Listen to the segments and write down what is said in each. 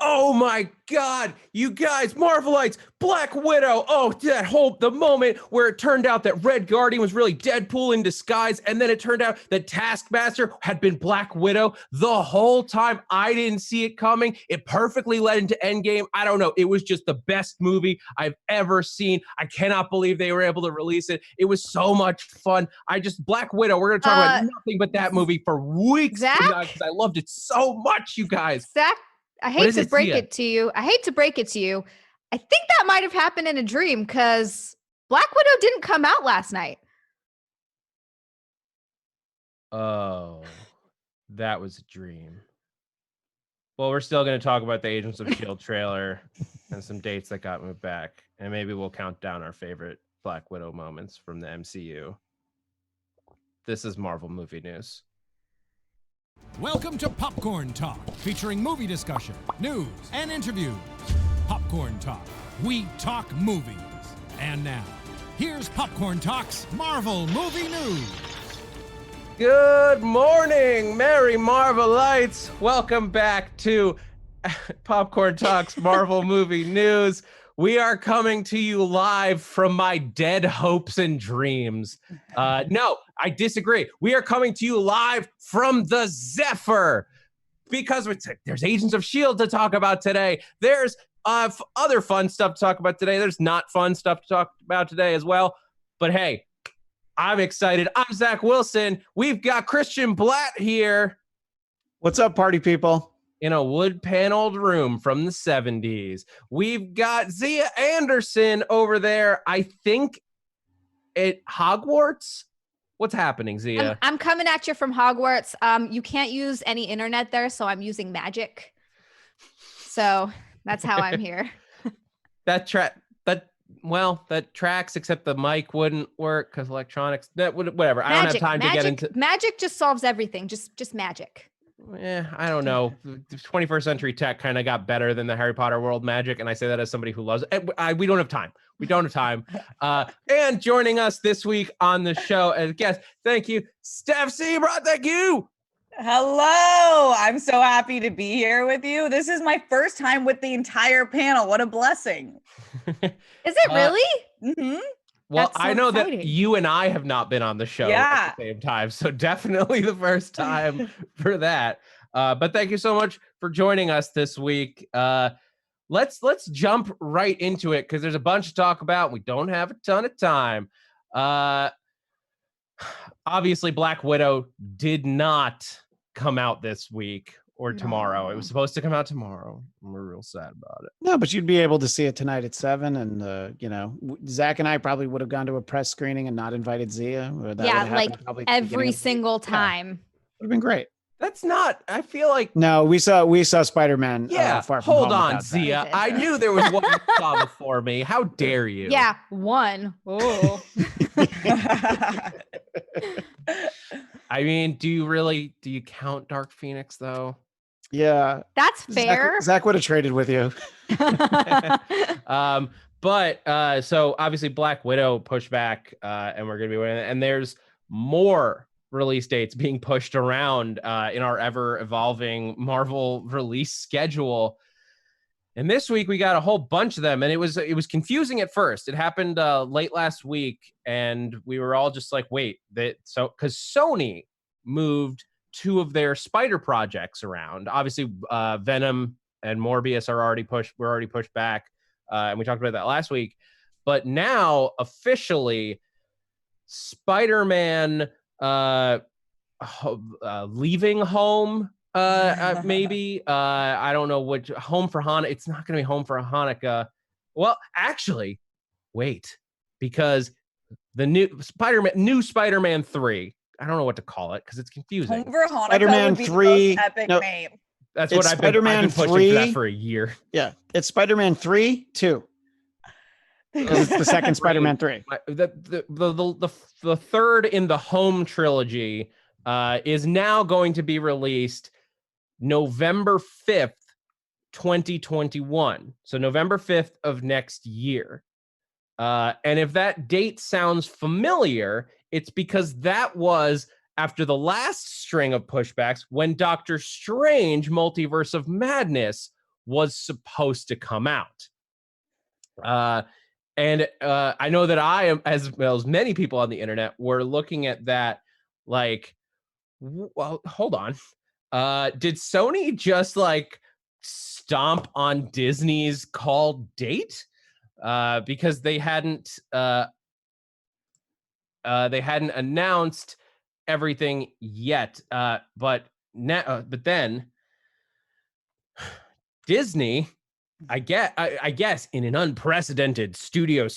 Oh my God, you guys, Marvelites, Black Widow. Oh, the moment where it turned out that Red Guardian was really Deadpool in disguise, and then it turned out that Taskmaster had been Black Widow the whole time. I didn't see it coming. It perfectly led into Endgame. I don't know. It was just the best movie I've ever seen. I cannot believe they were able to release it. It was so much fun. Black Widow, we're going to talk about nothing but that movie for weeks because I loved it so much, you guys. Zach, I hate to break it to you. I think that might have happened in a dream because Black Widow didn't come out last night. Oh, that was a dream. Well, we're still going to talk about the Agents of S.H.I.E.L.D. trailer and some dates that got moved back. And maybe we'll count down our favorite Black Widow moments from the MCU. This is Marvel Movie News. Welcome to Popcorn Talk, featuring movie discussion, news, and interviews. Popcorn Talk. We talk movies. And now, here's Popcorn Talk's Marvel Movie News. Good morning, Merry Marvelites. Welcome back to Popcorn Talk's Marvel Movie News. We are coming to you live from my dead hopes and dreams. No, I disagree. We are coming to you live from the Zephyr because there's Agents of S.H.I.E.L.D. to talk about today. There's other fun stuff to talk about today. There's not fun stuff to talk about today as well. But hey, I'm excited. I'm Zach Wilson. We've got Christian Bladt here. What's up, party people? In a wood-paneled room from the 70s. We've got Xia Anderson over there, I think, at Hogwarts. What's happening, Xia? I'm coming at you from Hogwarts. You can't use any internet there, so I'm using magic. So that's how I'm here. That tracks, except the mic wouldn't work because electronics. Whatever. I don't have time to get into. Magic just solves everything. Just magic. Yeah, I don't know. The 21st century tech kind of got better than the Harry Potter world magic, and I say that as somebody who loves it. We don't have time. We don't have time. And joining us this week on the show as guest, thank you, Steph Seabrook. Thank you. Hello. I'm so happy to be here with you. This is my first time with the entire panel. What a blessing. Is it really? Mm-hmm. Well, so I know exciting. That you and I have not been on the show at the same time, so definitely the first time for that. But thank you so much for joining us this week. Let's jump right into it because there's a bunch to talk about. We don't have a ton of time. Obviously, Black Widow did not come out this week or tomorrow. It was supposed to come out tomorrow. We're real sad about it. No, but you'd be able to see it tonight at 7. And, Zach and I probably would have gone to a press screening and not invited Xia. Like every single time. Would have been great. That's not, I feel like. No, we saw Spider-Man. Yeah, Far From hold Home on, Xia. I knew there was one you saw before me. How dare you? Yeah, one. Oh. I mean, do you count Dark Phoenix though? Yeah. That's fair. Zach would have traded with you. So obviously Black Widow pushed back, and we're going to be winning. And there's more release dates being pushed around in our ever evolving Marvel release schedule. And this week we got a whole bunch of them, and it was confusing at first. It happened late last week, and we were all just like, wait, because Sony moved 2 of their Spider projects around. Obviously, Venom and Morbius were already pushed back, and we talked about that last week. But now, officially, Spider-Man Leaving Home, maybe. I don't know which. Home for Hanukkah. It's not going to be Home for Hanukkah. Well, actually, wait, because the new Spider-Man 3. I don't know what to call it because it's confusing. Home for Hanukkah Spider-Man would be 3. The most epic name. That's what I've been pushing for that for a year. Yeah, it's Spider-Man 3, 2. Because it's the second Spider-Man 3. The third in the Home trilogy is now going to be released November 5th, 2021. So November 5th of next year. And if that date sounds familiar, it's because that was after the last string of pushbacks when Doctor Strange Multiverse of Madness was supposed to come out. And I know that I am, as well as many people on the internet, were looking at that like, well, hold on. Did Sony just like stomp on Disney's call date? Because they hadn't announced everything yet. But then Disney, I guess in an unprecedented studio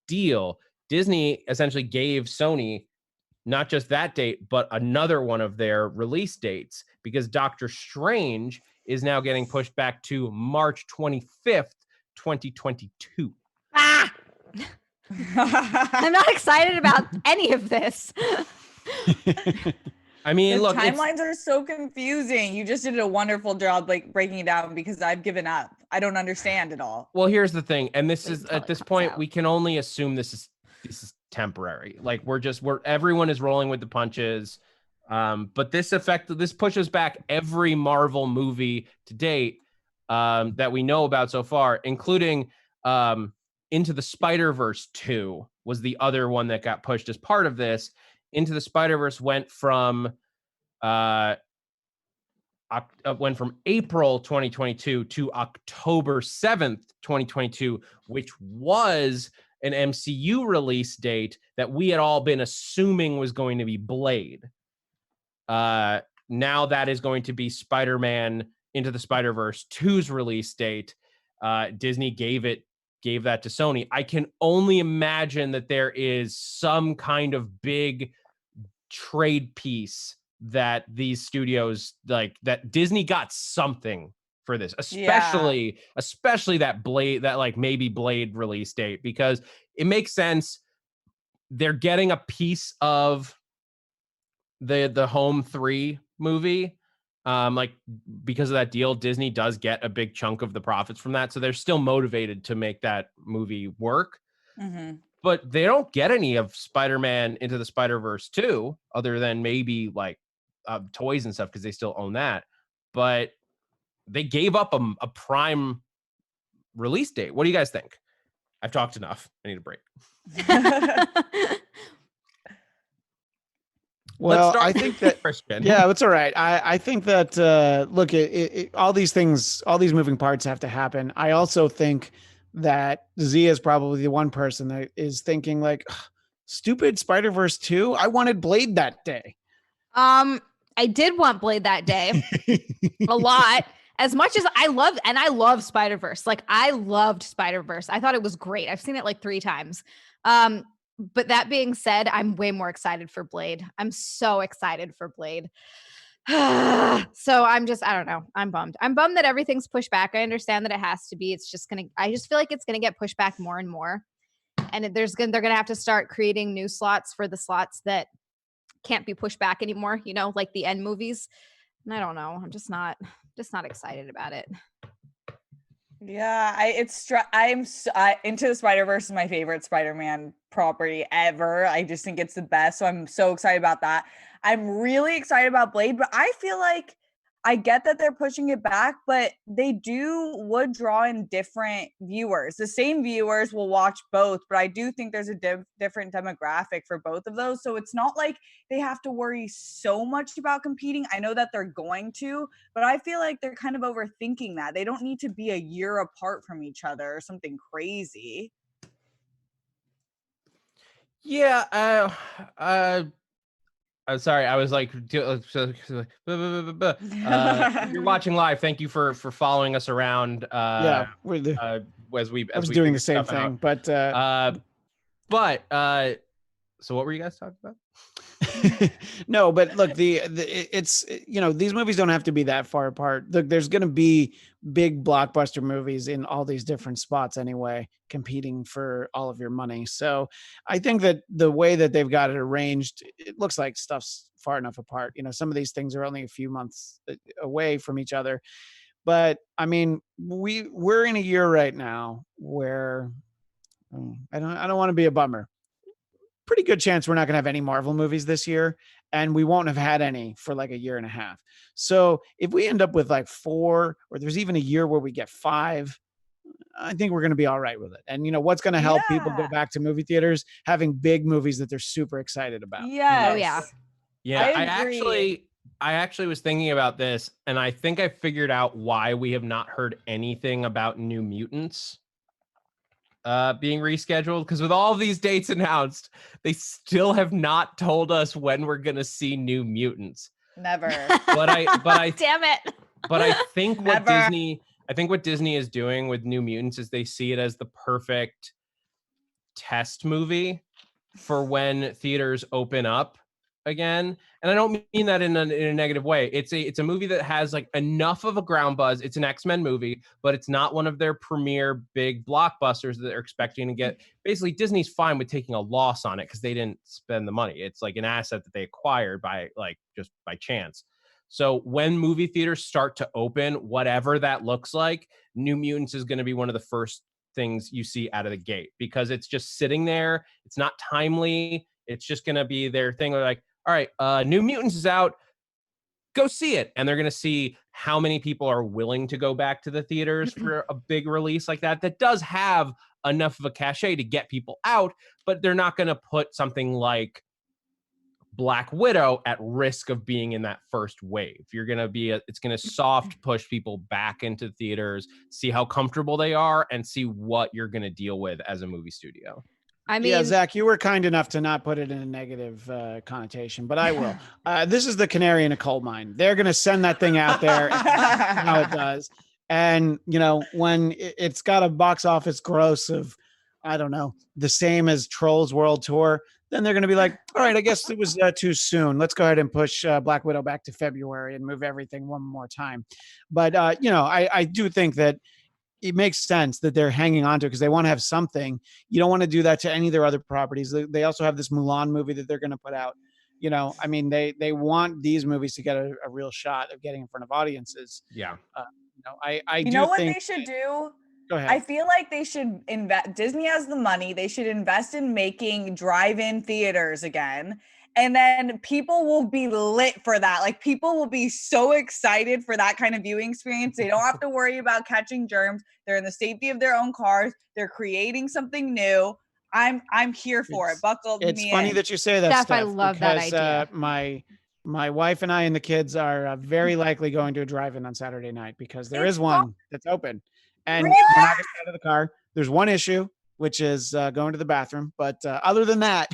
deal, Disney essentially gave Sony not just that date, but another one of their release dates, because Doctor Strange is now getting pushed back to March 25th, 2022. Ah! I'm not excited about any of this. I mean, look, timelines are so confusing. You just did a wonderful job like breaking it down, because I've given up. I don't understand it all. Well, here's the thing, and this is at this point we can only assume this is temporary. Like everyone is rolling with the punches. But this pushes back every Marvel movie to date that we know about so far, including Into the Spider-Verse 2 was the other one that got pushed as part of this. Into the Spider-Verse went from April 2022 to October 7th, 2022, which was an MCU release date that we had all been assuming was going to be Blade. Now that is going to be Spider-Man Into the Spider-Verse 2's release date. Disney gave that to Sony. I can only imagine that there is some kind of big trade piece that these studios, like, that Disney got something for this, especially that Blade, that like maybe Blade release date, because it makes sense. They're getting a piece of the Home 3 movie. Like, because of that deal, Disney does get a big chunk of the profits from that. So they're still motivated to make that movie work. Mm-hmm. But they don't get any of Spider-Man Into the Spider-Verse 2, other than maybe like toys and stuff, because they still own that. But they gave up a prime release date. What do you guys think? I've talked enough. I need a break. Well, I think that Christian. Yeah, it's all right. I think that look, all these things, all these moving parts have to happen. I also think that Xia is probably the one person that is thinking like, stupid Spider-Verse 2. I wanted Blade that day. I did want Blade that day a lot. As much as I love Spider-Verse. Like, I loved Spider-Verse. I thought it was great. I've seen it like 3 times. But that being said, I'm way more excited for Blade. I'm so excited for Blade. So I don't know. I'm bummed. I'm bummed that everything's pushed back. I understand that it has to be. I just feel like it's going to get pushed back more and more. And they're going to have to start creating new slots for the slots that can't be pushed back anymore, like the end movies. And I don't know. I'm just not excited about it. Yeah, Into the Spider-Verse is my favorite Spider-Man property ever. I just think it's the best. So I'm so excited about that. I'm really excited about Blade, but I feel like I get that they're pushing it back, but they would draw in different viewers. The same viewers will watch both, but I do think there's a different demographic for both of those. So it's not like they have to worry so much about competing. I know that they're going to, but I feel like they're kind of overthinking that. They don't need to be a year apart from each other or something crazy. Yeah, I'm sorry. I was like, you're watching live. Thank you for following us around. I was doing the same thing, out. But so what were you guys talking about? No, but look, it's these movies don't have to be that far apart. Look, there's going to be big blockbuster movies in all these different spots anyway, competing for all of your money. So I think that the way that they've got it arranged, it looks like stuff's far enough apart. Some of these things are only a few months away from each other. But I mean, we're in a year right now where I don't want to be a bummer. pretty good chance we're not going to have any Marvel movies this year, and we won't have had any for like a year and a half. So if we end up with like 4, or there's even a year where we get 5, I think we're going to be all right with it. And what's going to help people go Yeah. back to movie theaters? Having big movies that they're super excited about. Yes. Oh, yeah. Yeah, I agree. I actually was thinking about this, and I think I figured out why we have not heard anything about New Mutants being rescheduled. Because with all of these dates announced, they still have not told us when we're gonna see New Mutants. Never. But I Damn it. But I think Never. what Disney is doing with New Mutants is they see it as the perfect test movie for when theaters open up again. And I don't mean that in a negative way. It's a movie that has like enough of a ground buzz. It's an X-Men movie, but it's not one of their premier big blockbusters that they're expecting to get. Basically, Disney's fine with taking a loss on it because they didn't spend the money. It's like an asset that they acquired by just by chance. So when movie theaters start to open, whatever that looks like, New Mutants is going to be one of the first things you see out of the gate because it's just sitting there. It's not timely. It's just going to be their thing. They're like, all right, New Mutants is out. Go see it. And they're going to see how many people are willing to go back to the theaters for a big release like that. That does have enough of a cachet to get people out, but they're not going to put something like Black Widow at risk of being in that first wave. It's going to soft push people back into theaters, see how comfortable they are, and see what you're going to deal with as a movie studio. I mean, yeah, Zach, you were kind enough to not put it in a negative connotation, but I will. This is the canary in a coal mine. They're going to send that thing out there how it does. And, when it's got a box office gross of, I don't know, the same as Trolls World Tour, then they're going to be like, all right, I guess it was too soon. Let's go ahead and push Black Widow back to February and move everything one more time. But, I do think that it makes sense that they're hanging on to it because they want to have something. You don't want to do that to any of their other properties. They also have this Mulan movie that they're going to put out. They want these movies to get a real shot of getting in front of audiences. Yeah. I You do know what think they should do? Go ahead. I feel like they should invest. Disney has the money. They should invest in making drive-in theaters again. And then people will be lit for that. Like people will be so excited for that kind of viewing experience. They don't have to worry about catching germs. They're in the safety of their own cars. They're creating something new. I'm here for it. Buckle me in. It's funny that you say that, Steph, Steph, I love that idea. My wife and I and the kids are very likely going to a drive-in on Saturday night because there It's is one that's open. And Really? we're not going to get out of the car. There's one issue, which is going to the bathroom. But other than that,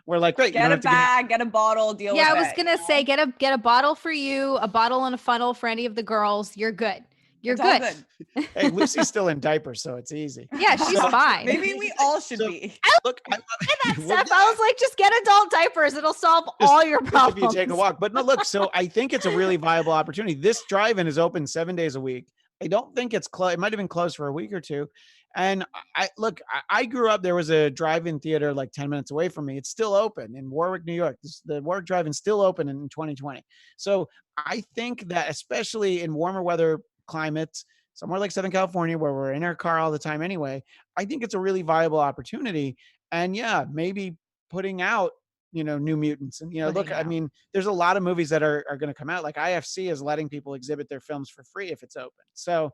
we're like, great. Get a bag, get a bottle, deal with it. Yeah, I was gonna say get a bottle for you, a bottle and a funnel for any of the girls. You're good. You're It's all good. Hey, Lucy's still in diapers, so it's easy. Yeah, she's fine. Maybe we all should be. Look, I love That stuff. I was like, just get adult diapers. It'll solve all your Just problems. if you take a walk. But no, look, so I think it's a really viable opportunity. This drive-in is open 7 days a week. I don't think it's closed. It might have been closed for a week or two. And I grew up, there was a drive-in theater like 10 minutes away from me. It's still open in Warwick, New York. The Warwick Drive-in still open in 2020. So I think that especially in warmer weather climates, somewhere like Southern California, where we're in our car all the time anyway, I think it's a really viable opportunity. And yeah, maybe putting out, New Mutants. And, look, I mean, there's a lot of movies that are going to come out. Like IFC is letting people exhibit their films for free if it's open. So,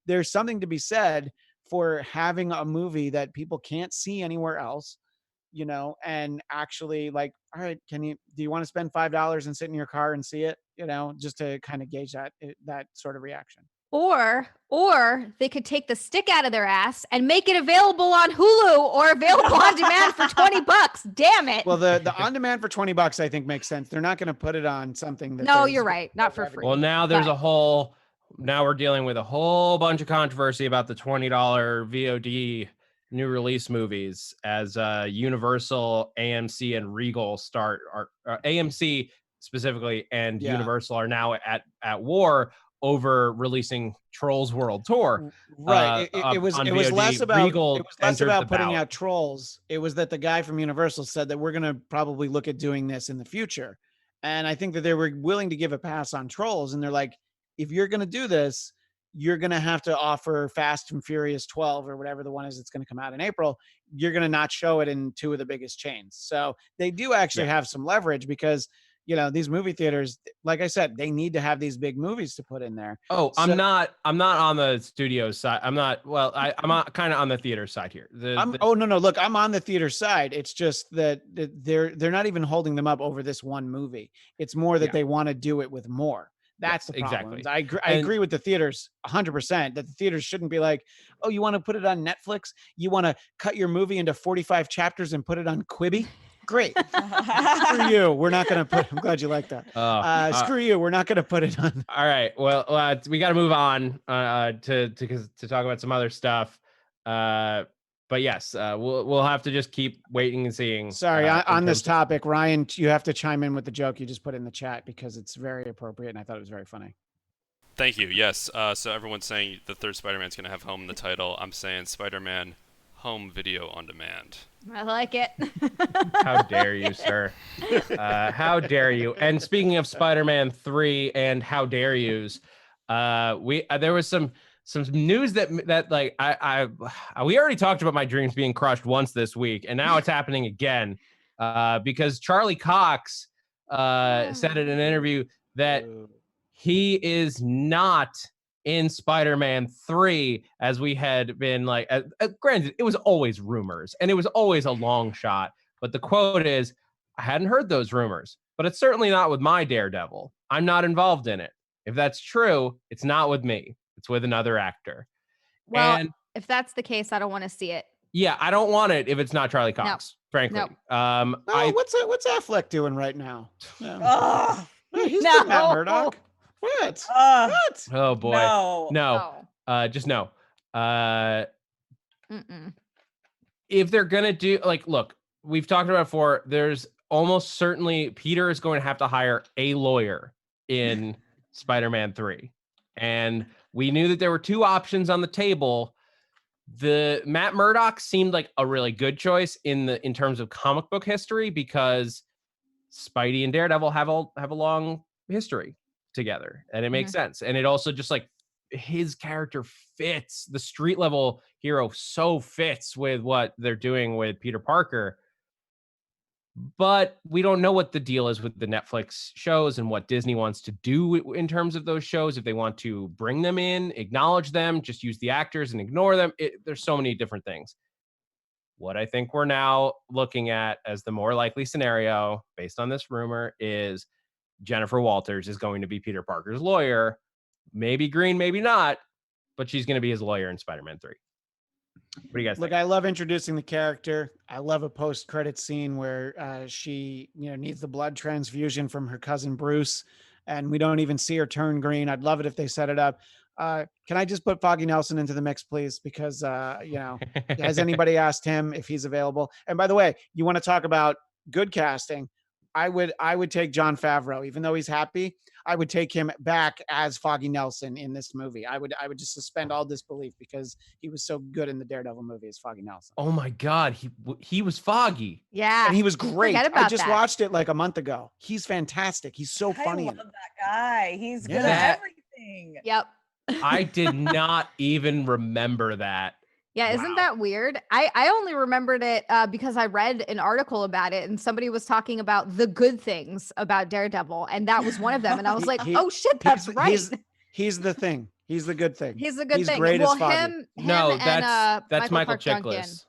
there's something to be said for having a movie that people can't see anywhere else, and actually like, all right, do you want to spend $5 and sit in your car and see it, just to kind of gauge that sort of reaction. Or they could take the stick out of their ass and make it available on Hulu or available on demand for $20. Damn it. Well, the on demand for $20, I think makes sense. They're not going to put it on something that. No, you're right. Not for free. Well, now now we're dealing with a whole bunch of controversy about the $20 VOD new release movies as Universal, AMC, and Regal AMC specifically and Universal are now at war over releasing Trolls World Tour. Right. It was less about putting out Trolls. It was that the guy from Universal said that we're going to probably look at doing this in the future. And I think that they were willing to give a pass on Trolls. And they're like, if you're going to do this, you're going to have to offer Fast and Furious 12 or whatever the one is that's going to come out in April. You're going to not show it in two of the biggest chains. So they do actually have some leverage because, you know, these movie theaters, like I said, they need to have these big movies to put in there. Oh, So, I'm not on the studio side. I'm not, well, I'm kind of on the theater side here. oh, no, look, I'm on the theater side. It's just that they're not even holding them up over this one movie. It's more that they want to do it with more. That's the problem. Exactly. I agree with the theaters 100% that the theaters shouldn't be like, oh, you want to put it on Netflix? You want to cut your movie into 45 chapters and put it on Quibi? Great. Screw you. We're not going to put, I'm glad you like that. Screw you. We're not going to put it on. All right. Well, we got to move on to talk about some other stuff. But yes, we'll have to just keep waiting and seeing. Sorry, on this topic, Ryan, you have to chime in with the joke you just put in the chat because it's very appropriate and I thought it was very funny. Thank you. Yes. So everyone's saying the third Spider-Man's going to have home in the title. I'm saying Spider-Man home video on demand. I like it. How dare you, sir? How dare you? And speaking of Spider-Man 3 and how dare yous, there was some news that like we already talked about my dreams being crushed once this week, and now it's happening again because Charlie Cox said in an interview that he is not in Spider-Man 3, as we had been like, granted, it was always rumors and it was always a long shot. But the quote is, I hadn't heard those rumors, but it's certainly not with my Daredevil. I'm not involved in it. If that's true, it's not with me. It's with another actor. Well, and if that's the case, I don't want to see it. Yeah, I don't want it if it's not Charlie Cox, frankly. What's Affleck doing right now? Oh, He's doing Matt Murdock. What? What? Oh boy. No. Just no. If they're gonna do, like, look, we've talked about it before. There's almost certainly Peter is going to have to hire a lawyer in Spider-Man 3, and we knew that there were two options on the table. The Matt Murdock seemed like a really good choice in terms of comic book history because Spidey and Daredevil have a long history together, and it makes sense. And it also just like his character fits, the street level hero so fits with what they're doing with Peter Parker. But we don't know what the deal is with the Netflix shows and what Disney wants to do in terms of those shows. If they want to bring them in, acknowledge them, just use the actors and ignore them. There's so many different things. What I think we're now looking at as the more likely scenario, based on this rumor, is Jennifer Walters is going to be Peter Parker's lawyer. Maybe green, maybe not, but she's going to be his lawyer in Spider-Man 3. What do you guys think? Look, I love introducing the character. I love a post-credit scene where she, needs the blood transfusion from her cousin Bruce, and we don't even see her turn green. I'd love it if they set it up. Can I just put Foggy Nelson into the mix, please? Because, has anybody asked him if he's available? And by the way, you want to talk about good casting? I would take Jon Favreau, even though he's happy. I would take him back as Foggy Nelson in this movie. I would just suspend all disbelief because he was so good in the Daredevil movie as Foggy Nelson. Oh my God, he was Foggy. Yeah, and he was great. I just that. watched it like a month ago. He's fantastic. He's so funny. I love that guy. He's good at everything. Yep. I did not even remember that. Yeah, isn't that weird? I only remembered it because I read an article about it and somebody was talking about the good things about Daredevil, and that was one of them. And I was like, oh shit, that's right. He's the thing. He's the good thing. He's the good thing. Great well, as Foggy. him no, and, that's Michael Duncan. Chiklis.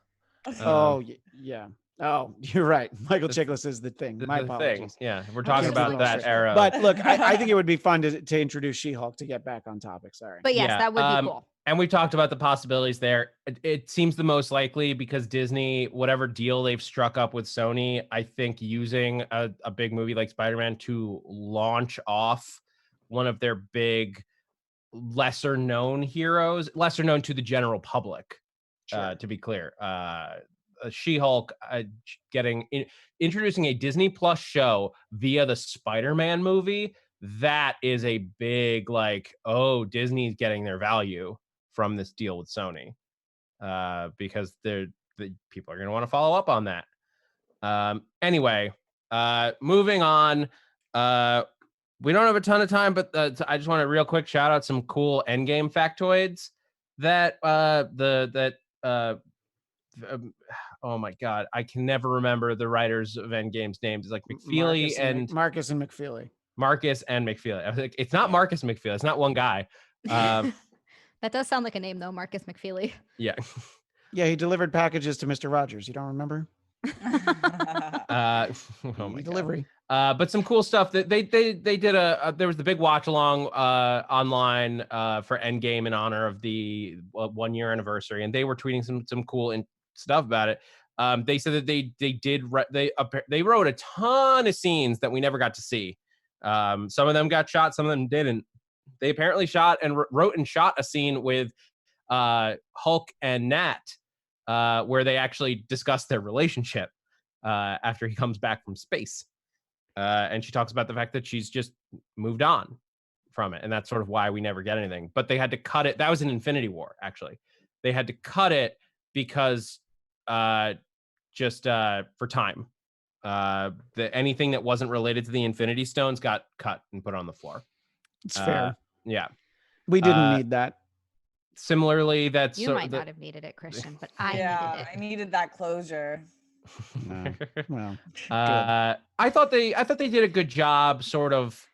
Oh yeah. Oh, you're right. Michael Chiklis is the thing. My apologies. Yeah, we're talking about that era. But look, I think it would be fun to introduce She-Hulk to get back on topic. Sorry. But yes, that would be cool. And we've talked about the possibilities there. It seems the most likely because Disney, whatever deal they've struck up with Sony, I think using a big movie like Spider-Man to launch off one of their big, lesser known heroes, lesser known to the general public, to be clear. She-Hulk introducing a Disney Plus show via the Spider-Man movie. That is a big, like, oh, Disney's getting their value from this deal with Sony, because the people are going to want to follow up on that. Anyway, moving on. we don't have a ton of time, but I just want to real quick shout out some cool Endgame factoids that oh my god, I can never remember the writers of Endgame's names. It's like McFeely and Marcus and McFeely. Marcus and McFeely. I was like, it's not Marcus McFeely. It's not one guy. That does sound like a name though, Marcus McFeely. Yeah. Yeah, he delivered packages to Mr. Rogers. You don't remember? Oh my delivery. But some cool stuff that they did there was the big watch along online for Endgame in honor of the 1 year anniversary, and they were tweeting some cool stuff about it. They said that they wrote a ton of scenes that we never got to see. Some of them got shot, some of them didn't. They apparently shot and wrote and shot a scene with Hulk and Nat where they actually discuss their relationship after he comes back from space. And she talks about the fact that she's just moved on from it. And that's sort of why we never get anything. But they had to cut it. That was in Infinity War, actually. They had to cut it because just for time. Anything that wasn't related to the Infinity Stones got cut and put on the floor. It's fair. Yeah. We didn't need that. Similarly, that's you might not have needed it, Christian, but I needed it. I needed that closure. No. Well, I thought they did a good job sort of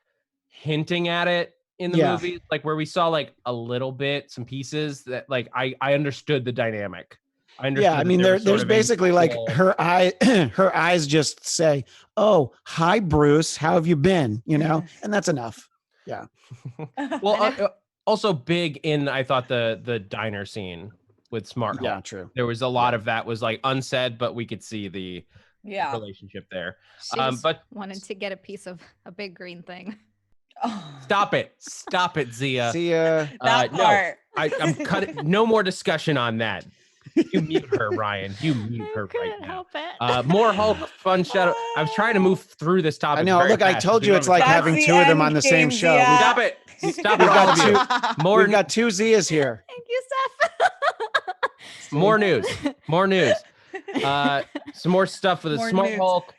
hinting at it in the movie, like where we saw like a little bit, some pieces that like I understood the dynamic. I mean, there's basically like her eyes just say, "Oh, hi, Bruce. How have you been?" You know, and that's enough. Yeah. Well, also big in I thought the diner scene with Smart Hulk. Yeah, true. There was a lot of that was like unsaid, but we could see the relationship there. But wanted to get a piece of a big green thing. Stop it, Xia. That part. No, I'm cutting. No more discussion on that. You mute her, Ryan. You mute her right now. Help it. More Hulk fun shadow. I was trying to move through this topic. I know. Look, I told you it's like having two of them on the same show. Zia. Stop it. Stop it, all of you. We've got two Zias here. Thank you, Seth. More news. Some more stuff for the Smart news. Hulk.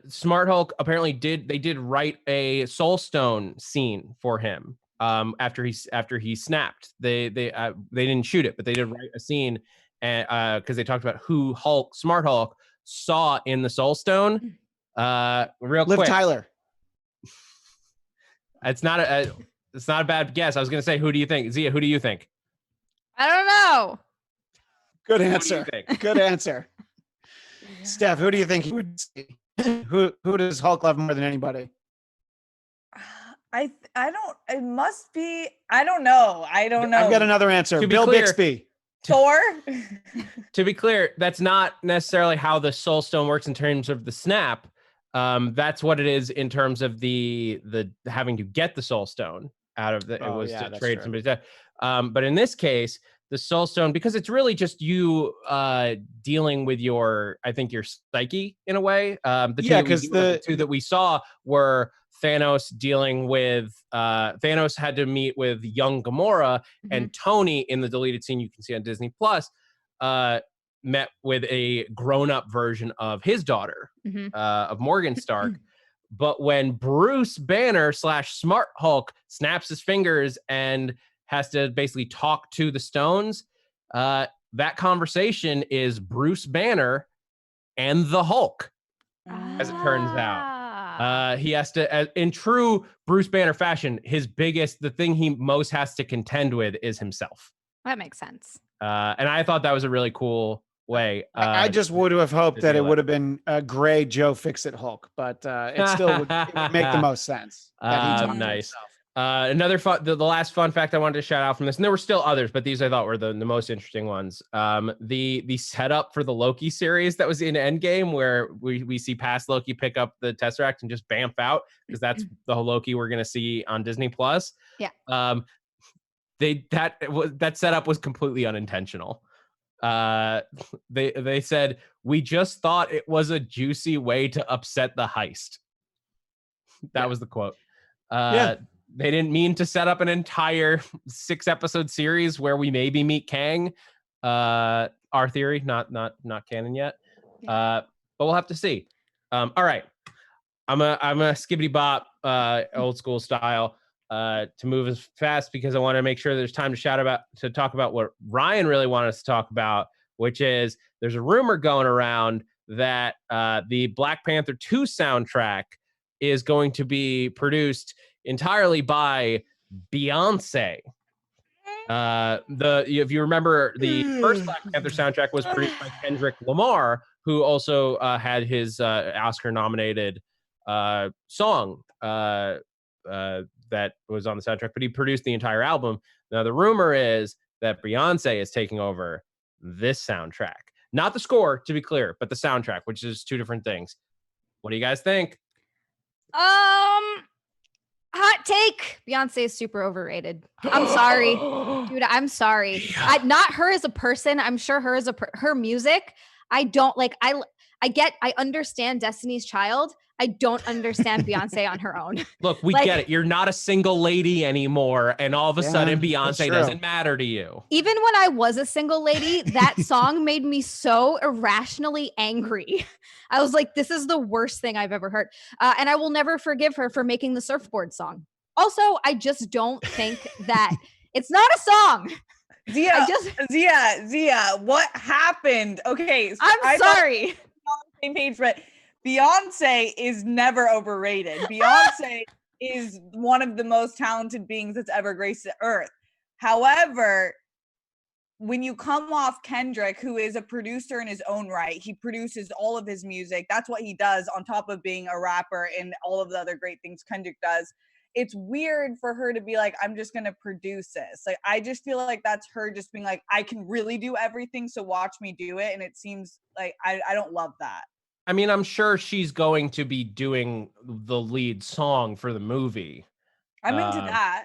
Smart Hulk apparently did write a Soul Stone scene for him. After he snapped, they didn't shoot it, but they did write a scene, and because they talked about who Smart Hulk saw in the Soul Stone. Real Liv quick, Tyler. It's not a bad guess. I was gonna say, who do you think, Xia? Who do you think? I don't know. Good Who do you answer. think? Good answer. Steph, who do you think he would see? Who does Hulk love more than anybody? I don't. It must be. I don't know. I've got another answer. To be Bill clear- Bixby. Thor. To be clear, that's not necessarily how the Soul Stone works in terms of the snap. That's what it is in terms of the having to get the Soul Stone out of it was to that's trade true. somebody's death. But in this case, the Soul Stone, because it's really just you dealing with your psyche in a way. The two that we saw were Thanos dealing with Thanos had to meet with young Gamora, and Tony in the deleted scene you can see on Disney Plus met with a grown-up version of his daughter, of Morgan Stark. But when Bruce Banner / Smart Hulk snaps his fingers and has to basically talk to the stones, that conversation is Bruce Banner and the Hulk, as it turns out. He has to, in true Bruce Banner fashion, the thing he most has to contend with is himself. That makes sense. And I thought that was a really cool way. I just would have hoped that it would have been a gray Joe Fix-It Hulk, but it still would make the most sense. That he talked to Nice. himself. Another fun, the last fun fact I wanted to shout out from this, and there were still others, but these I thought were the most interesting ones. The setup for the Loki series that was in Endgame, where we see past Loki pick up the Tesseract and just bamf out, because that's the Loki we're gonna see on Disney Plus. Yeah. That setup was completely unintentional. They said, we just thought it was a juicy way to upset the heist. That was the quote. They didn't mean to set up an entire 6-episode series where we maybe meet Kang. Our theory, not canon yet. But we'll have to see. All right. I'm a skibbity bop, old school style, to move as fast because I want to make sure there's time to talk about what Ryan really wanted us to talk about, which is there's a rumor going around that the Black Panther 2 soundtrack is going to be produced entirely by Beyonce. If you remember, the first Black Panther soundtrack was produced by Kendrick Lamar, who also had his Oscar-nominated song that was on the soundtrack, but he produced the entire album. Now, the rumor is that Beyonce is taking over this soundtrack. Not the score, to be clear, but the soundtrack, which is two different things. What do you guys think? Hot take. Beyonce is super overrated. I'm sorry, dude. I'm sorry. Not her as a person. I'm sure her as her music. I don't like. I understand Destiny's Child. I don't understand Beyonce on her own. Look, we get it. You're not a single lady anymore, and all of a sudden Beyonce doesn't matter to you. Even when I was a single lady, that song made me so irrationally angry. I was like, this is the worst thing I've ever heard. And I will never forgive her for making the surfboard song. Also, I just don't think that it's not a song. Xia, what happened? Okay, so I'm sorry. On the same page, but Beyonce is never overrated. Beyonce is one of the most talented beings that's ever graced the earth. However, when you come off Kendrick, who is a producer in his own right, he produces all of his music. That's what he does on top of being a rapper and all of the other great things Kendrick does. It's weird for her to be like, I'm just going to produce this. Like, I just feel like that's her just being like, I can really do everything, so watch me do it. And it seems like I don't love that. I mean, I'm sure she's going to be doing the lead song for the movie. I'm into that.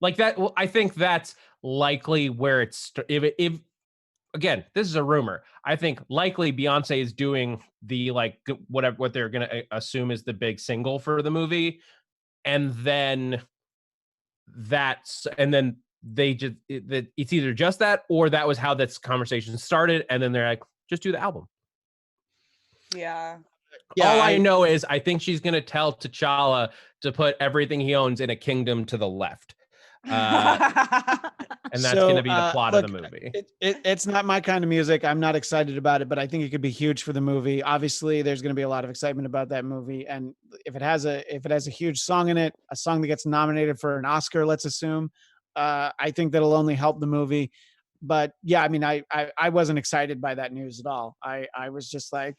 Like that. Well, I think that's likely where it's. If again, this is a rumor. I think likely Beyonce is doing the what they're going to assume is the big single for the movie, and then they just it's either just that or that was how this conversation started, and then they're like, just do the album. Yeah. All I know is I think she's going to tell T'Challa to put everything he owns in a kingdom to the left. And that's going to be the plot of the movie. It's not my kind of music. I'm not excited about it, but I think it could be huge for the movie. Obviously, there's going to be a lot of excitement about that movie. And if it has a huge song in it, a song that gets nominated for an Oscar, let's assume, I think that'll only help the movie. But yeah, I mean, I wasn't excited by that news at all. I was just like,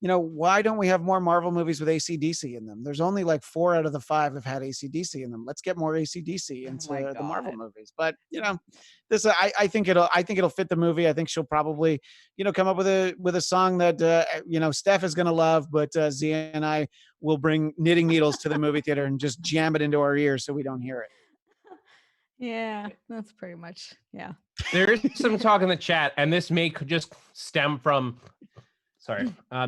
why don't we have more Marvel movies with AC/DC in them? There's only like 4 out of the 5 have had AC/DC in them. Let's get more AC/DC into the Marvel movies. But this I think it'll fit the movie. I think she'll probably come up with a song that Steph is gonna love, but Xia and I will bring knitting needles to the movie theater and just jam it into our ears so we don't hear it. Yeah, that's pretty much There is some talk in the chat, and this may just stem from.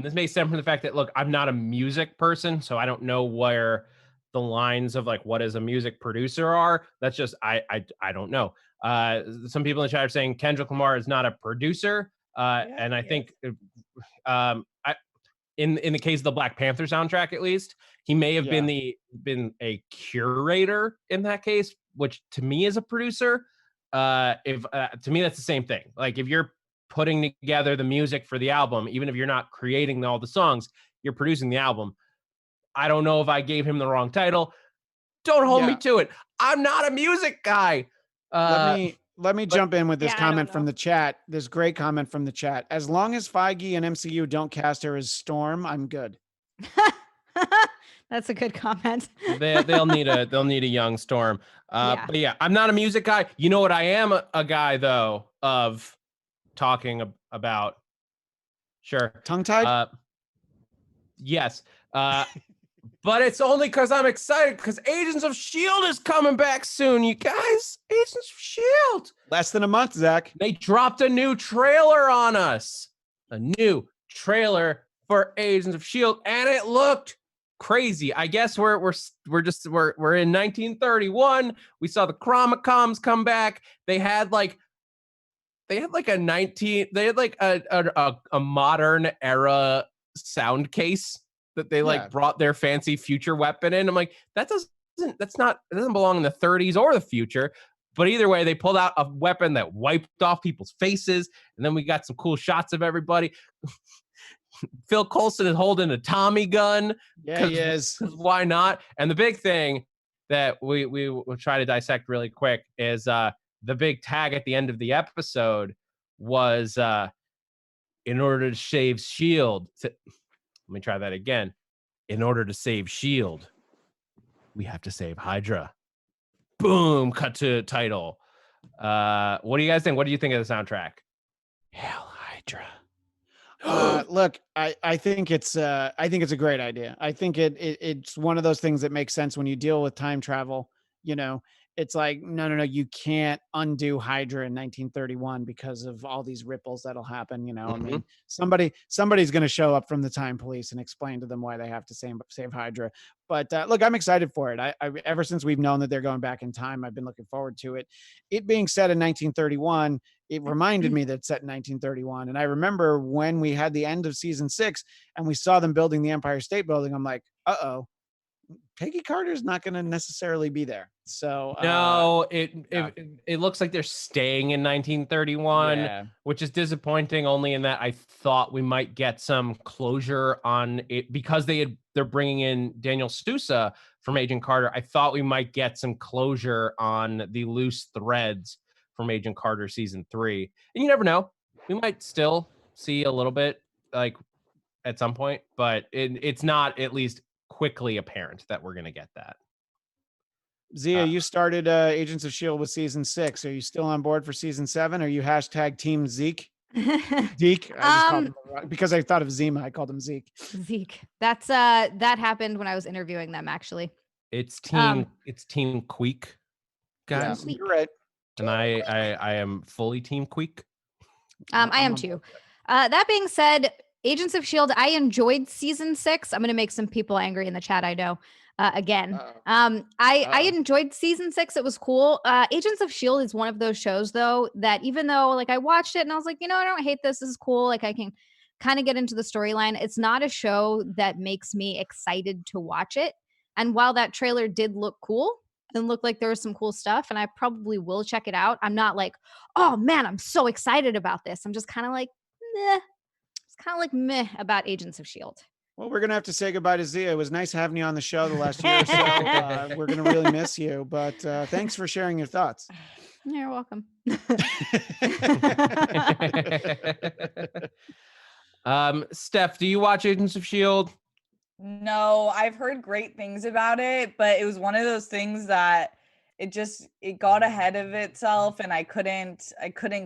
This may stem from the fact that, look, I'm not a music person, so I don't know where the lines of like what is a music producer are. That's just I don't know. Some people in the chat are saying Kendrick Lamar is not a producer, and I think in the case of the Black Panther soundtrack, at least, he may have been a curator in that case, which to me is a producer. To me that's the same thing. Like if you're putting together the music for the album, even if you're not creating all the songs, you're producing the album. I don't know if I gave him the wrong title. Don't hold me to it. I'm not a music guy. Let me jump in with this comment from the chat. This great comment from the chat. As long as Feige and MCU don't cast her as Storm, I'm good. That's a good comment. They'll need a young Storm. But yeah, I'm not a music guy. You know what? I am a guy though of talking about. Sure. Tongue-tied? Yes. But it's only because I'm excited because Agents of S.H.I.E.L.D. is coming back soon, you guys. Agents of S.H.I.E.L.D. Less than a month, Zach. They dropped a new trailer on us. A new trailer for Agents of S.H.I.E.L.D. and it looked crazy. I guess we're in 1931. We saw the Chromocoms come back. They had a modern era sound case that they like brought their fancy future weapon in. I'm like, it doesn't belong in the 30s or the future. But either way, they pulled out a weapon that wiped off people's faces, and then we got some cool shots of everybody. Phil Coulson is holding a Tommy gun. Yeah, he is. Why not? And the big thing that we will try to dissect really quick is the big tag at the end of the episode was in order to save S.H.I.E.L.D. Let me try that again. In order to save S.H.I.E.L.D., we have to save Hydra. Boom, cut to title. What do you guys think? What do you think of the soundtrack? Hail Hydra. Look, I think it's a great idea. I think it's one of those things that makes sense when you deal with time travel. You know, it's like, no, you can't undo Hydra in 1931 because of all these ripples that'll happen. You know, I mean, somebody's going to show up from the time police and explain to them why they have to save Hydra. But look, I'm excited for it. I ever since we've known that they're going back in time, I've been looking forward to it. It being set in 1931, it reminded me that it's set in 1931. And I remember when we had the end of season 6 and we saw them building the Empire State Building, I'm like, Peggy Carter's not going to necessarily be there. So no, it looks like they're staying in 1931, which is disappointing only in that I thought we might get some closure on it because they're bringing in Daniel Sousa from Agent Carter. I thought we might get some closure on the loose threads from Agent Carter season 3. And you never know, we might still see a little bit like at some point, but it's not at least quickly apparent that we're going to get that. Xia, you started Agents of S.H.I.E.L.D. with season 6. Are you still on board for season 7? Are you hashtag Team Zeke? Zeke? I just called him because I thought of Zima. I called him Zeke. Zeke. That's that happened when I was interviewing them, actually. It's Team Queek, guys. Yeah, you're right. And I am fully Team Queek. I am too. That being said, Agents of S.H.I.E.L.D., I enjoyed season 6. I'm going to make some people angry in the chat, I know. Again. I enjoyed season 6. It was cool. Agents of S.H.I.E.L.D. is one of those shows, though, that even though like I watched it and I was like, I don't hate this. This is cool. Like I can kind of get into the storyline. It's not a show that makes me excited to watch it. And while that trailer did look cool and looked like there was some cool stuff, and I probably will check it out, I'm not like, oh man, I'm so excited about this. I'm just kind of like, meh. It's kind of like meh about Agents of S.H.I.E.L.D. Well, we're going to have to say goodbye to Xia. It was nice having you on the show the last year or so. We're going to really miss you, but thanks for sharing your thoughts. You're welcome. Steph, do you watch Agents of S.H.I.E.L.D.? No, I've heard great things about it, but it was one of those things that it got ahead of itself and I couldn't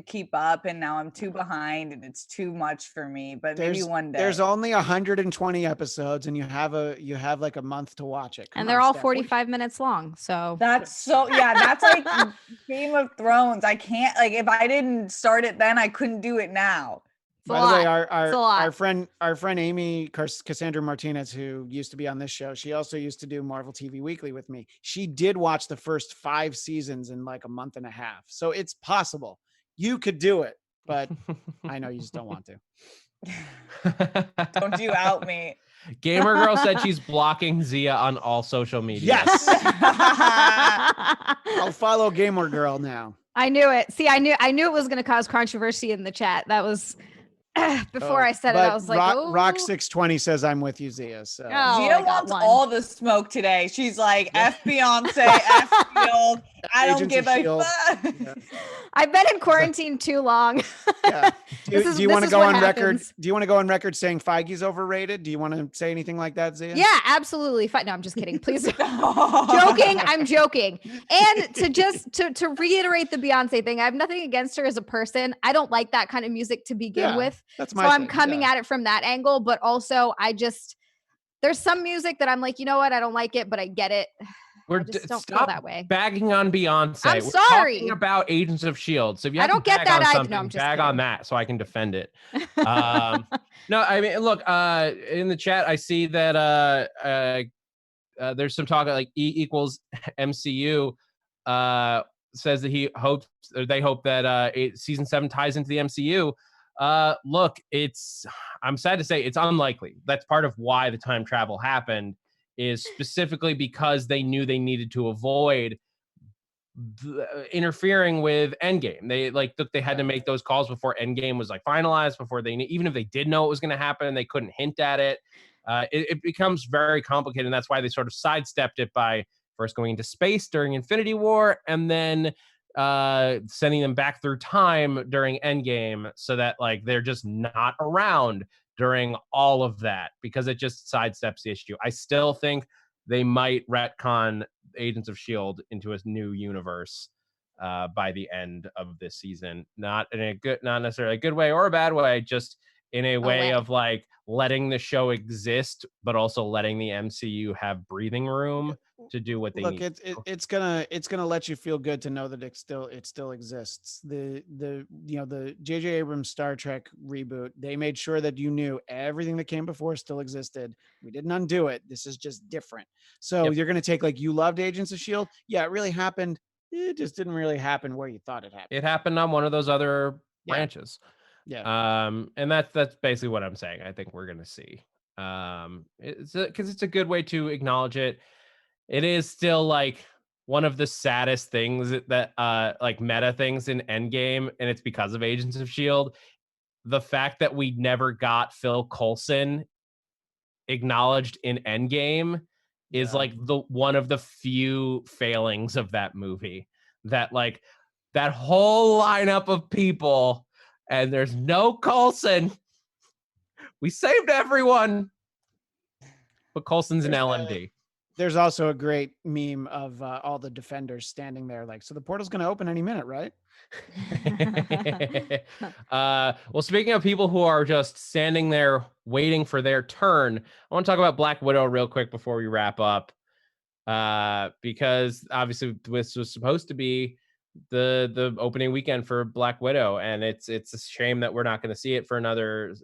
keep up, and now I'm too behind and it's too much for me, but maybe one day. There's only 120 episodes and you have like a month to watch it. And they're all 45 minutes long. So that's that's like Game of Thrones. I can't, like, if I didn't start it then, I couldn't do it now. By the way, our friend Amy Cassandra Martinez, who used to be on this show, she also used to do Marvel TV Weekly with me. She did watch the first 5 seasons in like a month and a half. So it's possible. You could do it, but I know you just don't want to. Don't you out me. Gamer Girl said she's blocking Xia on all social media. Yes. I'll follow Gamer Girl now. I knew it. See, I knew it was going to cause controversy in the chat. That was before I said it. I was like, Rock 620 says I'm with you, Xia. So Xia wants all the smoke today. She's like, F Beyonce, F S.H.I.E.L.D. I don't give a fuck. Yeah. I've been in quarantine too long. Yeah. Do you want to go on record? Do you want to go on record saying Feige's overrated? Do you want to say anything like that, Xia? Yeah, absolutely. No, I'm just kidding. Please. Joking. I'm joking. And to reiterate the Beyonce thing, I have nothing against her as a person. I don't like that kind of music to begin with. That's so I'm coming at it from that angle, but also there's some music that I'm like, you know what? I don't like it, but I get it. I just don't feel that way. Bagging on Beyonce. I'm sorry. We're talking about Agents of S.H.I.E.L.D. So if you have I don't get that. I'm just bag on that so I can defend it. No, I mean, look, in the chat, I see that there's some talk like E equals MCU says that they hope that season 7 ties into the MCU. Look, I'm sad to say it's unlikely. That's part of why the time travel happened, is specifically because they knew they needed to avoid interfering with Endgame. They had to make those calls before Endgame was like finalized, before even if they did know it was going to happen, they couldn't hint at it. It becomes very complicated, and that's why they sort of sidestepped it by first going into space during Infinity War, and then sending them back through time during Endgame, so that like they're just not around during all of that, because it just sidesteps the issue. I still think they might retcon Agents of S.H.I.E.L.D. into a new universe by the end of this season. Not necessarily a good way or a bad way, just in a way of like letting the show exist, but also letting the MCU have breathing room to do what they need. It's gonna let you feel good to know that it still exists. The J.J. Abrams Star Trek reboot, they made sure that you knew everything that came before still existed. We didn't undo it. This is just different. So you're gonna take, like, you loved Agents of S.H.I.E.L.D. Yeah, it really happened. It just didn't really happen where you thought it happened. It happened on one of those other branches. Yeah. And that's basically what I'm saying. I think we're gonna see. Because it's a good way to acknowledge it. It is still like one of the saddest things that like meta things in Endgame, and it's because of Agents of S.H.I.E.L.D. The fact that we never got Phil Coulson acknowledged in Endgame is like one of the few failings of that movie. That like that whole lineup of people, and there's no Coulson. We saved everyone, but Coulson's an LMD. There's also a great meme of all the defenders standing there, like, so the portal's going to open any minute, right? Well, speaking of people who are just standing there waiting for their turn, I want to talk about Black Widow real quick before we wrap up, because obviously this was supposed to be the opening weekend for Black Widow, and it's a shame that we're not going to see it for another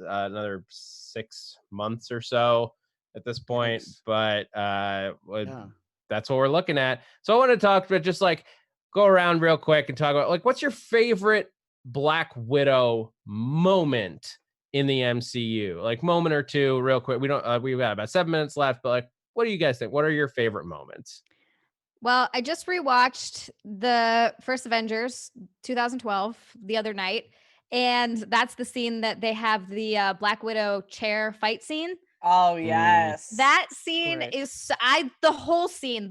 6 months or so at this point. But that's what we're looking at. So I want to talk, but just like go around real quick and talk about, like, what's your favorite Black Widow moment in the MCU? Like, moment or two real quick. We've got about 7 minutes left, but like, what do you guys think? What are your favorite moments? Well, I just rewatched the first Avengers 2012 the other night, and that's the scene that they have the Black Widow chair fight scene. Oh yes. That scene is the whole scene,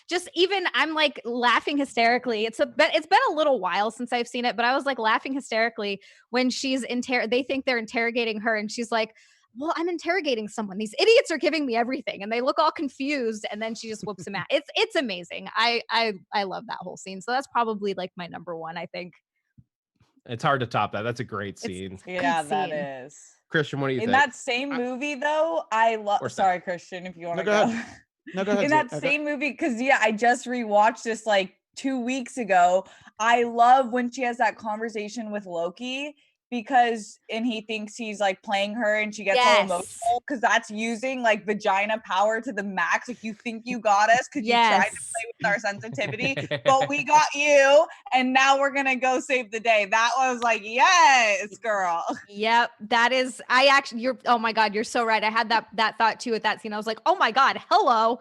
just even I'm like laughing hysterically. It's been a little while since I've seen it, but I was like laughing hysterically when she's they think they're interrogating her, and she's like, well, I'm interrogating someone. These idiots are giving me everything, and they look all confused, and then she just whoops him out. It's amazing. I love that whole scene. So that's probably like my number one, I think. It's hard to top that. That's a great scene. Yeah, that is. Christian, what do you think? In that same movie, though, I love. Sorry, Christian, if you want to go. No, go ahead. In that same movie, because I just rewatched this like 2 weeks ago. I love when she has that conversation with Loki, and he thinks he's like playing her, and she gets all emotional, because that's using like vagina power to the max. Like, you think you got us because you tried to play with our sensitivity, but we got you, and now we're gonna go save the day. That was like, yes, girl. Yep, that is. Oh my God, you're so right. I had that thought too at that scene. I was like, oh my God, hello.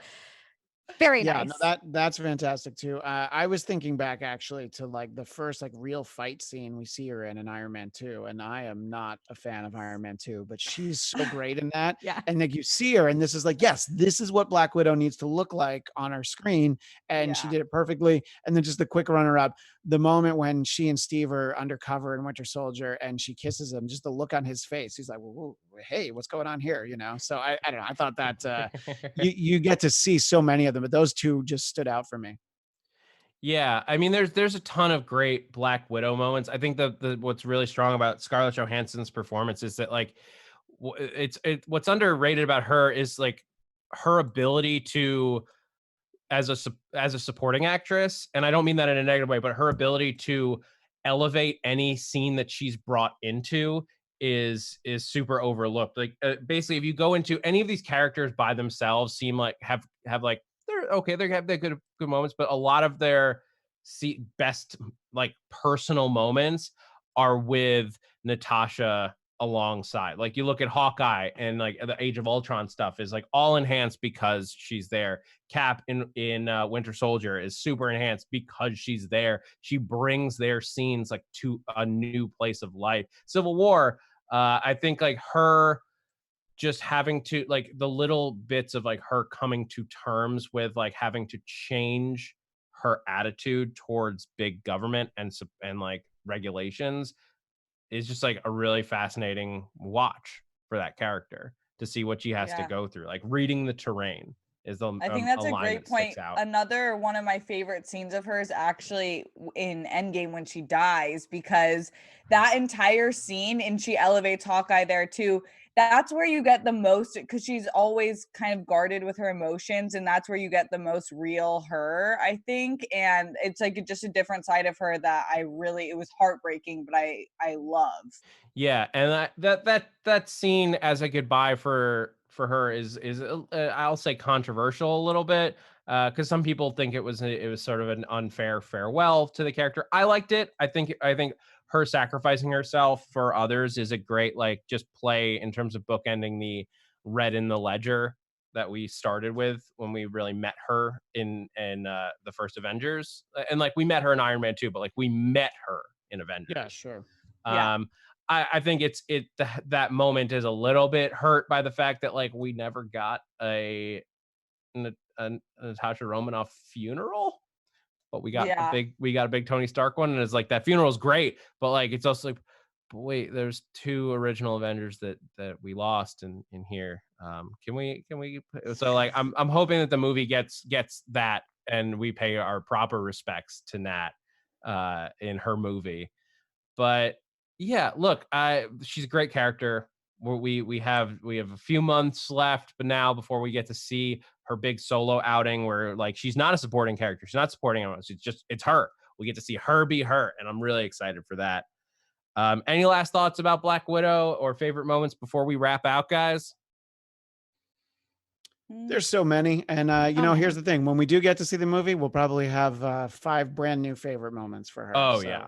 Very nice. No, that's fantastic too. I was thinking back actually to like the first like real fight scene we see her in Iron Man 2, and I am not a fan of Iron Man 2, but she's so great in that. And like you see her, and this is like, yes, this is what Black Widow needs to look like on our screen, and she did it perfectly. And then just the quick runner up, the moment when she and Steve are undercover in Winter Soldier, and she kisses him, just the look on his face, he's like, well, hey, what's going on here? So I don't know. I thought that you get to see so many of them, but those two just stood out for me. Yeah, I mean, there's a ton of great Black Widow moments. I think the what's really strong about Scarlett Johansson's performance is that like what's underrated about her is like her ability to, as a supporting actress, and I don't mean that in a negative way, but her ability to elevate any scene that she's brought into is super overlooked. Like basically, if you go into any of these characters by themselves, seem like have like they're okay, they have their good moments, but a lot of their best like personal moments are with Natasha alongside. Like you look at Hawkeye and like the Age of Ultron stuff is like all enhanced because she's there. Cap in Winter Soldier is super enhanced because she's there. She brings their scenes like to a new place of life. Civil War, I think like her just having to like the little bits of like her coming to terms with like having to change her attitude towards big government and like regulations is just like a really fascinating watch for that character to see what she has to go through. Like reading the terrain is I think that's a line great that point. sticks out. Another one of my favorite scenes of hers actually in Endgame when she dies, because that entire scene, and she elevates Hawkeye there too. That's where you get the most, because she's always kind of guarded with her emotions, and that's where you get the most real her, I think. And it's like just a different side of her that it was heartbreaking, but I love. Yeah, and that scene as a goodbye for her is I'll say controversial a little bit, because some people think it was sort of an unfair farewell to the character. I liked it. I think her sacrificing herself for others is a great like just play in terms of bookending the Red in the Ledger that we started with when we really met her in the first Avengers, and like we met her in Iron Man 2, but like we met her in Avengers. Yeah, sure. Yeah. I think that moment is a little bit hurt by the fact that like we never got a Natasha Romanoff funeral, but we got a big Tony Stark one, and it's like that funeral is great, but like it's also like, but wait, there's 2 original Avengers that we lost in here. Can we so like I'm hoping that the movie gets that and we pay our proper respects to Nat in her movie. But yeah, look, she's a great character. We have a few months left, but now before we get to see her big solo outing, where like she's not a supporting character, she's not supporting anyone. It's her. We get to see her be her, and I'm really excited for that. Any last thoughts about Black Widow or favorite moments before we wrap out, guys? There's so many. And, here's the thing. When we do get to see the movie, we'll probably have 5 brand new favorite moments for her. Oh, so, yeah.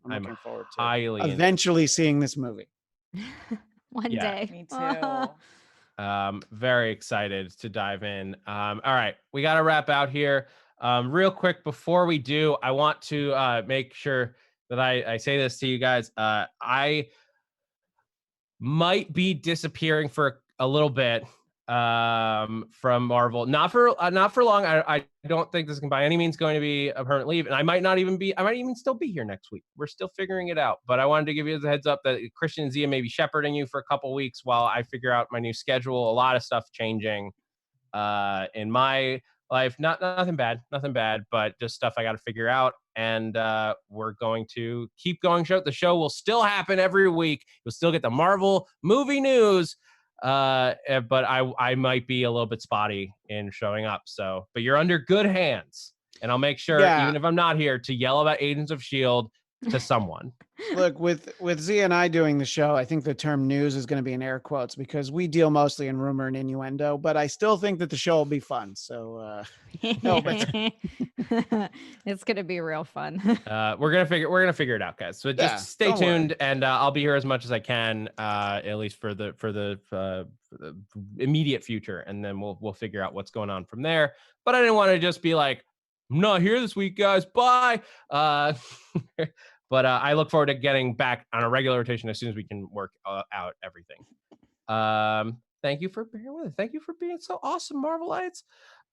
I'm looking forward to highly eventually seeing this movie. One day. Me too. Very excited to dive in. All right, we got to wrap out here. Real quick before we do, I want to make sure that I say this to you guys. I might be disappearing for a little bit from Marvel, not for long. I don't think this is by any means going to be a permanent leave, and I might even still be here next week. We're still figuring it out, but I wanted to give you the heads up that Christian and Xia may be shepherding you for a couple weeks while I figure out my new schedule. A lot of stuff changing in my life. Nothing bad, but just stuff I got to figure out. And we're going to keep going. The show will still happen every week. You'll still get the Marvel movie news. But I might be a little bit spotty in showing up. So, but you're under good hands, and I'll make sure, even if I'm not here, to yell about Agents of S.H.I.E.L.D. to someone. Look, with Zia and I doing the show, I think the term news is going to be in air quotes because we deal mostly in rumor and innuendo, but I still think that the show will be fun. So no, but it's going to be real fun. We're going to figure it out, guys. So just stay tuned, and I'll be here as much as I can, at least for the immediate future. And then we'll figure out what's going on from there. But I didn't want to just be like, I'm not here this week, guys. Bye. But I look forward to getting back on a regular rotation as soon as we can work out everything. Thank you for being with us. Thank you for being so awesome, Marvelites.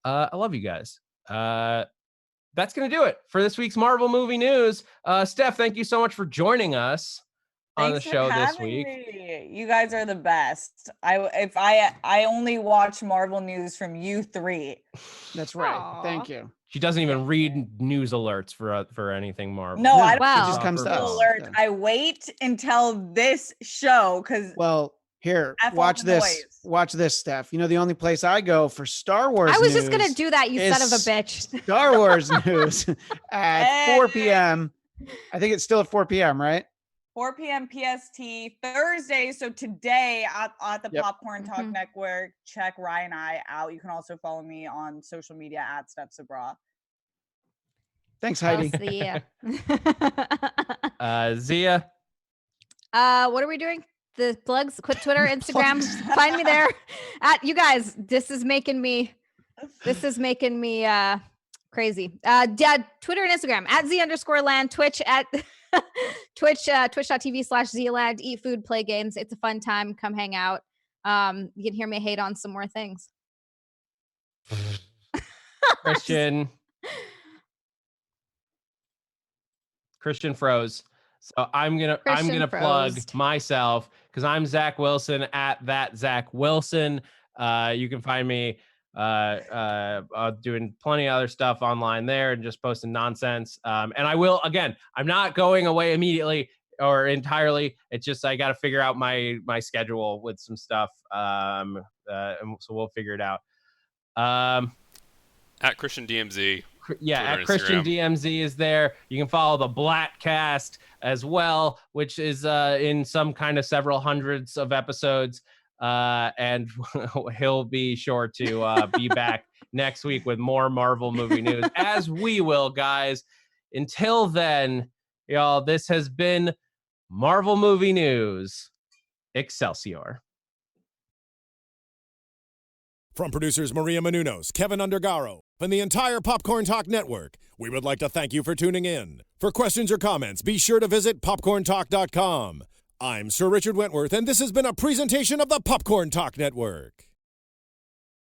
I love you guys. That's going to do it for this week's Marvel movie news. Steph, thank you so much for joining us on the show this week. You guys are the best. I only watch Marvel news from you 3. That's right. Aww. Thank you. She doesn't even read news alerts for anything Marvel. No, I don't. It just comes to us. Alert. I wait until this show here, watch this. Watch this, Steph. You know, the only place I go for Star Wars I was news just going to do that, you son of a bitch. Star Wars news at 4 p.m. I think it's still at 4 p.m., right? 4 p.m. PST Thursday. So today at the Popcorn Talk Network, check Ryan and I out. You can also follow me on social media at Steph Sabra. Thanks, Heidi. I'll see ya. Zia. What are we doing? The plugs, quit Twitter, Instagram. Find me there. You guys, this is making me crazy. Dad, Twitter and Instagram at Z_land, Twitch at twitch.tv/Zland, eat food, play games. It's a fun time. Come hang out. You can hear me hate on some more things. Christian froze. So I'm gonna plug myself because I'm Zach Wilson at that Zach Wilson. You can find me doing plenty of other stuff online there and just posting nonsense. And I will, again, I'm not going away immediately or entirely. It's just I got to figure out my schedule with some stuff. And so we'll figure it out. At Christian DMZ. Yeah, Twitter, at Christian Instagram. DMZ is there. You can follow the Blattcast as well, which is in some kind of several hundreds of episodes. And he'll be sure to be back next week with more Marvel movie news, as we will, guys. Until then, y'all, this has been Marvel Movie News. Excelsior. From producers Maria Menounos, Kevin Undergaro, and the entire Popcorn Talk Network, we would like to thank you for tuning in. For questions or comments, be sure to visit popcorntalk.com. I'm Sir Richard Wentworth, and this has been a presentation of the Popcorn Talk Network.